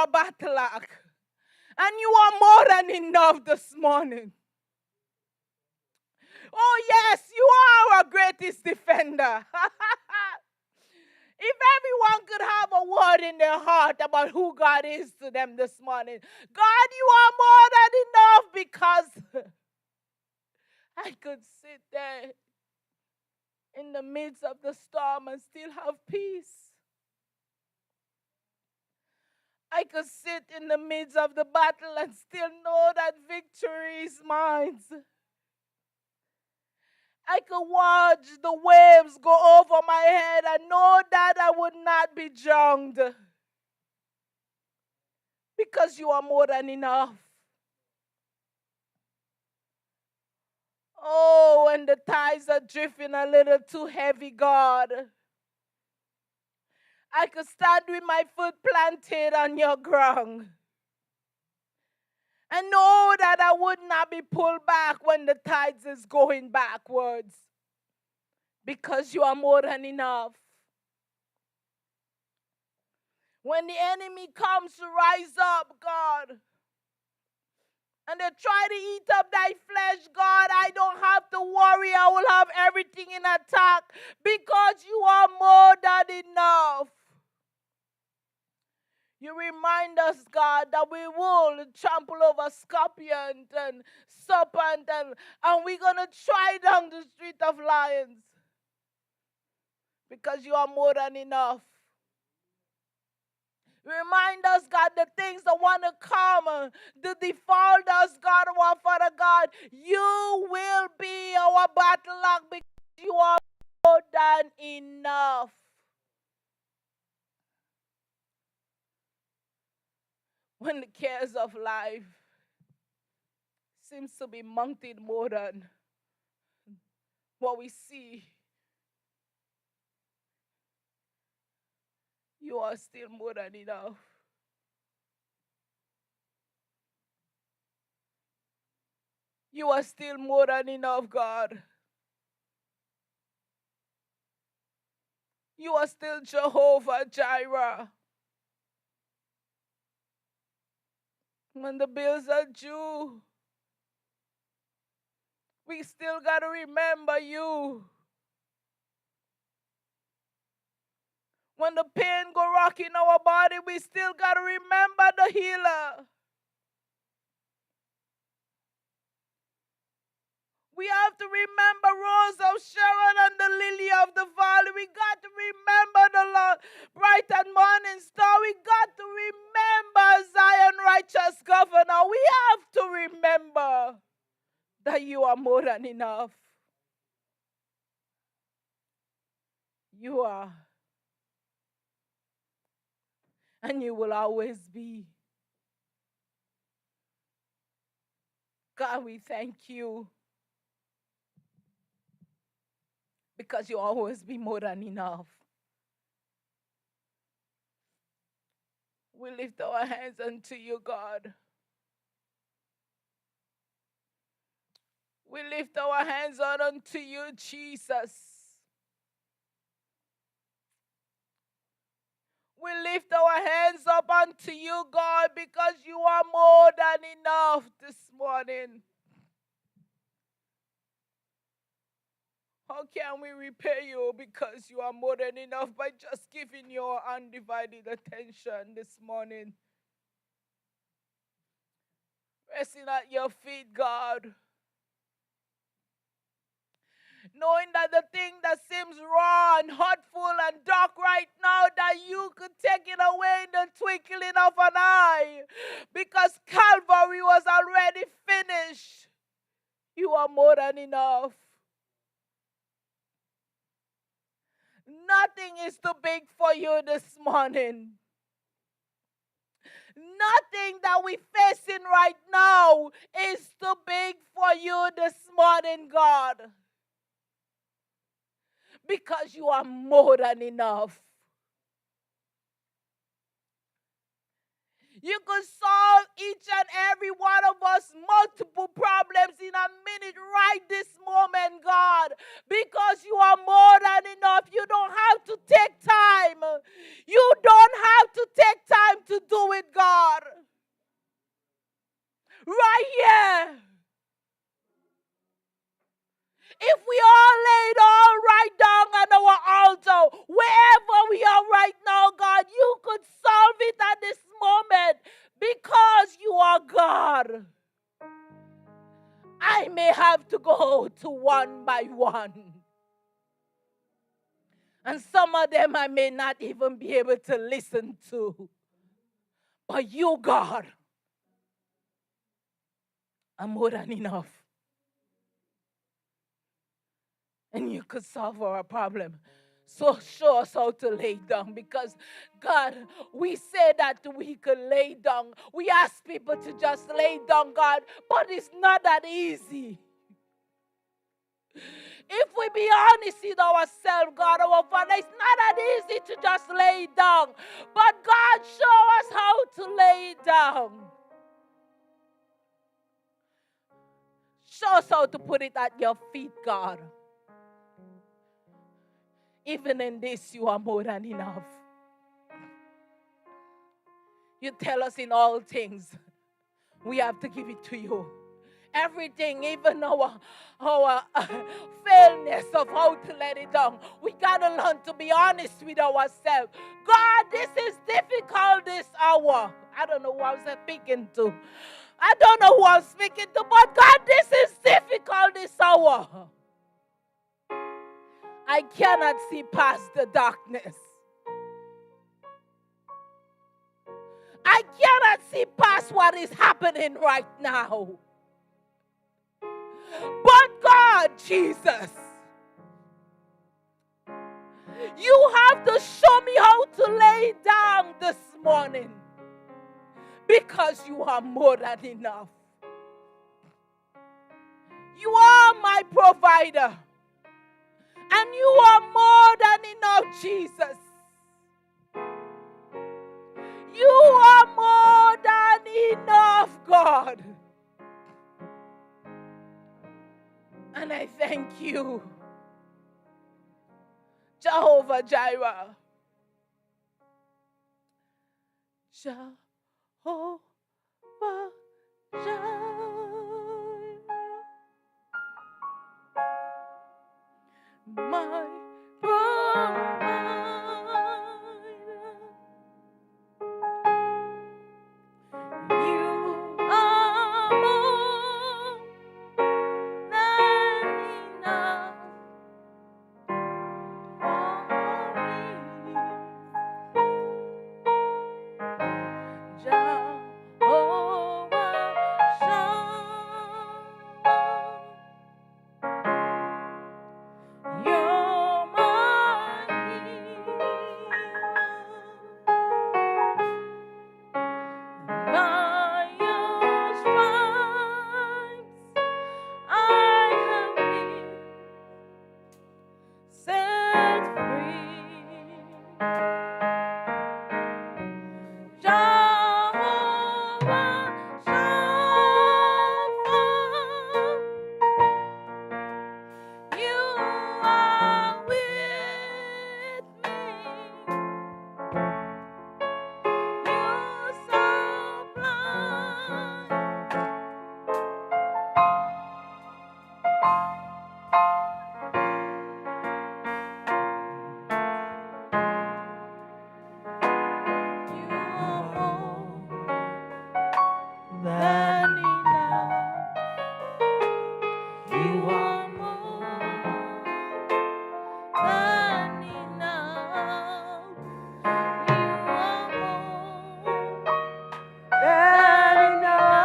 our battle axe. And you are more than enough this morning. Oh, yes, you are our greatest defender. If everyone could have a word in their heart about who God is to them this morning, God, you are more than enough, because I could sit there in the midst of the storm and still have peace. I could sit in the midst of the battle and still know that victory is mine. I could watch the waves go over my head and know that I would not be drowned, because you are more than enough. Oh, when the tides are drifting a little too heavy, God, I could stand with my foot planted on your ground and know that I would not be pulled back when the tides is going backwards, because you are more than enough. When the enemy comes to rise up, God, and they try to eat up thy flesh, God, I don't have to worry. I will have everything in attack, because you are more than enough. You remind us, God, that we will trample over scorpions and serpents, and we're going to try down the street of lions, because you are more than enough. Remind us, God, the things that want to come to default us, God, our Father God. You will be our battle axe, because you are more than enough. When the cares of life seems to be mounting more than what we see, you are still more than enough. You are still more than enough, God. You are still Jehovah Jireh. When the bills are due, we still got to remember you. When the pain go rocking our body, we still got to remember the healer. We have to remember Rose of Sharon and the lily of the valley. We got to remember the Lord, bright and morning star. We got to remember Zion, righteous governor. We have to remember that you are more than enough. You are. And you will always be. God, we thank you, because you always be more than enough. We lift our hands unto you, God. We lift our hands out unto you, Jesus. We lift our hands up unto you, God, because you are more than enough this morning. How can we repay you? Because you are more than enough, by just giving your undivided attention this morning. Resting at your feet, God. Knowing that the thing that seems raw and hurtful and dark right now, that you could take it away in the twinkling of an eye, because Calvary was already finished. You are more than enough. Nothing is too big for you this morning. Nothing that we're facing right now is too big for you this morning, God, because you are more than enough. You could solve each and every one of us multiple problems in a minute right this moment, God, because you are more than enough. You don't have to take time. You don't have to take time to do it, God. right here. If we all laid all right down on our altar, wherever we are right now, God, you could solve it at this moment because you are God. I may have to go to one by one. And some of them I may not even be able to listen to. But you, God, are more than enough. And you could solve our problem. So show us how to lay down, because God, we say that we could lay down. We ask people to just lay down, God, but it's not that easy. If we be honest with ourselves, God, our Father, it's not that easy to just lay down. But God, show us how to lay down. Show us how to put it at your feet, God. Even in this, you are more than enough. You tell us in all things, we have to give it to you. Everything, even our failness of how to let it down. We got to learn to be honest with ourselves. God, this is difficult this hour. I don't know who I was speaking to. I don't know who I'm speaking to, but God, this is difficult this hour. I cannot see past the darkness. I cannot see past what is happening right now. But God, Jesus, you have to show me how to lay down this morning, because you are more than enough. You are my provider, and you are more than enough, Jesus. You are more than enough, God. And I thank you, Jehovah Jireh. Jehovah Jireh, my provider. You are more than enough for me. Jehovah Shammah, you're my healer. By your stripes I have been set free. Jehovah Shammah, you are with me. You supply than enough. You are more than enough. You are more than enough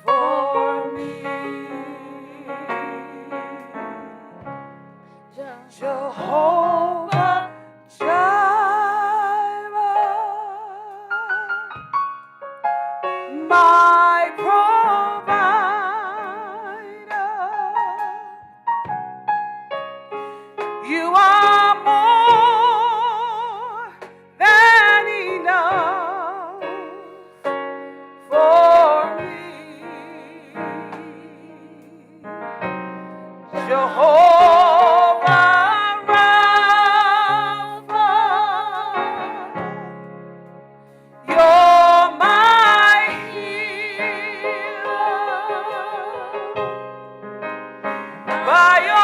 for me. Jehovah Jireh, my provider. You are more than enough for me. Jehovah Rapha, you're my by your